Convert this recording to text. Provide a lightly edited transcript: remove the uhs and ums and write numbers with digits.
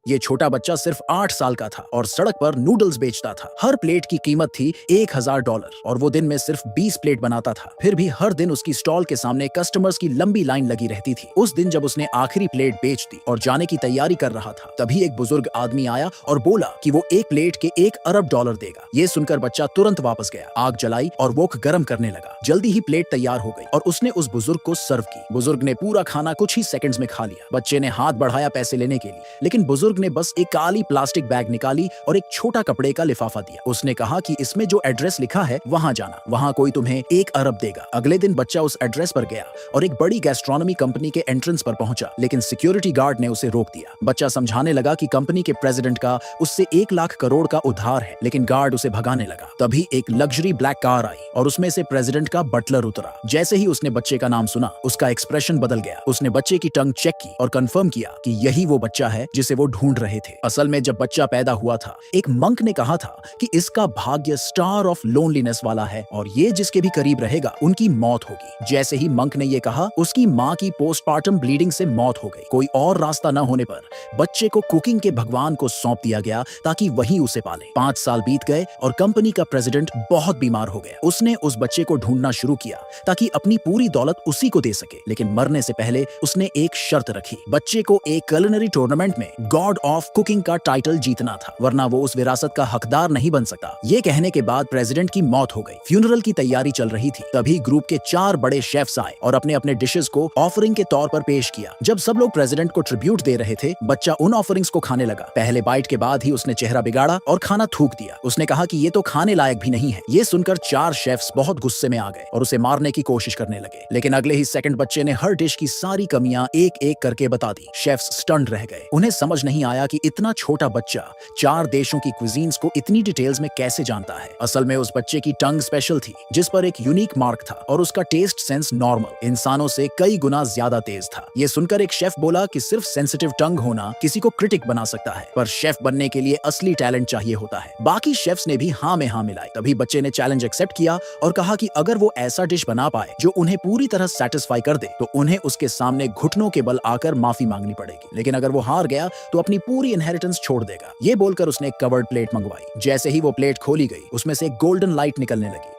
ये छोटा बच्चा सिर्फ 8 साल का था और सड़क पर नूडल्स बेचता था। हर प्लेट की कीमत थी $1000 और वो दिन में सिर्फ 20 प्लेट बनाता था। फिर भी हर दिन उसकी स्टॉल के सामने कस्टमर्स की लंबी लाइन लगी रहती थी। उस दिन जब उसने आखिरी प्लेट बेच दी और जाने की तैयारी कर रहा था, तभी एक बुजुर्ग आदमी आया और बोला कि वो एक प्लेट के $1 अरब देगा। ये सुनकर बच्चा तुरंत वापस गया, आग जलाई और वोक गर्म करने लगा। जल्दी ही प्लेट तैयार हो गई और उसने उस बुजुर्ग को सर्व की। बुजुर्ग ने पूरा खाना कुछ ही सेकंड्स में खा लिया। बच्चे ने हाथ बढ़ाया पैसे लेने के लिए, लेकिन बुजुर्ग ने बस एक काली प्लास्टिक बैग निकाली और एक छोटा कपड़े का लिफाफा दिया। उसने कहा कि इसमें जो एड्रेस लिखा है वहां जाना, वहां कोई तुम्हें 1 अरब देगा। अगले दिन बच्चा उस एड्रेस पर गया और एक बड़ी गैस्ट्रोनॉमी कंपनी के एंट्रेंस पर पहुंचा, लेकिन सिक्योरिटी गार्ड ने उसे रोक दिया। बच्चा समझाने लगा कि कंपनी के प्रेसिडेंट का उससे 1 लाख करोड़ का उधार है, लेकिन गार्ड उसे भगाने लगा। तभी एक लग्जरी ब्लैक कार आई और उसमें से प्रेसिडेंट का बटलर उतरा। जैसे ही उसने बच्चे का नाम सुना, उसका एक्सप्रेशन बदल गया। उसने बच्चे की टंग चेक की और कंफर्म किया कि यही वो बच्चा है जिसे वो ढूंढ रहे थे। असल में जब बच्चा पैदा हुआ था, एक मंक ने कहा था कि इसका भाग्य स्टार ऑफ लोनलीनेस वाला है और ये जिसके भी करीब रहेगा उनकी मौत होगी। जैसे ही मंक ने ये कहा, उसकी माँ की पोस्टमार्टम ब्लीडिंग से मौत हो गई। कोई और रास्ता न होने पर बच्चे को कुकिंग के भगवान को सौंप दिया गया ताकि वही उसे पाले। 5 साल बीत गए और कंपनी का प्रेसिडेंट बहुत बीमार हो गया। उसने उस बच्चे को ढूंढना शुरू किया ताकि अपनी पूरी दौलत उसी को दे सके, लेकिन मरने से पहले उसने एक शर्त रखी। बच्चे को एक कुलिनरी टूर्नामेंट में गॉड ऑफ कुकिंग का टाइटल जीतना था, वरना वो उस विरासत का हकदार नहीं बन सकता। ये कहने के बाद प्रेसिडेंट की मौत हो गई। फ्यूनरल की तैयारी चल रही थी, तभी ग्रुप के 4 बड़े शेफ्स आए और अपने अपने डिशेस को ऑफरिंग के तौर पर पेश किया। जब सब लोग प्रेसिडेंट को ट्रिब्यूट दे रहे थे, बच्चा उन ऑफरिंग्स को खाने लगा। पहले बाइट के बाद ही उसने चेहरा बिगाड़ा और खाना थूक दिया। उसने कहा कि ये तो खाने लायक भी नहीं है। ये सुनकर 4 शेफ्स बहुत गुस्से में आ गए और उसे मारने की कोशिश करने लगे, लेकिन अगले ही सेकंड बच्चे ने हर डिश की सारी कमियां एक एक करके बता दी। शेफ्स स्टन्ड रह गए। उन्हें समझ नहीं आया कि इतना छोटा बच्चा 4 देशों की क्विजीन्स को इतनी डिटेल्स में कैसे जानता है। असल में उस बच्चे की टंग स्पेशल थी, जिस पर एक यूनिक मार्क था और उसका टेस्ट सेंस नॉर्मल इंसानों से कई गुना ज्यादा तेज था। ये सुनकर एक शेफ बोला कि सिर्फ सेंसिटिव टंग होना किसी को क्रिटिक बना सकता है, पर शेफ बनने के लिए असली टैलेंट चाहिए होता है। बाकी शेफ्स ने भी हाँ में हाँ मिलाई। तभी बच्चे ने चैलेंज एक्सेप्ट किया और कहा कि अगर वो ऐसा डिश बना पाए जो उन्हें पूरी तरह सेटिस्फाई कर दे, तो उन्हें उसके सामने घुटनों के बल आकर माफी मांगनी पड़ेगी, लेकिन अगर वो हार गया तो अपनी पूरी इनहेरिटेंस छोड़ देगा। ये बोलकर उसने एक कवर्ड प्लेट मंगवाई। जैसे ही वो प्लेट खोली गई, उसमें से एक गोल्डन लाइट निकलने लगी।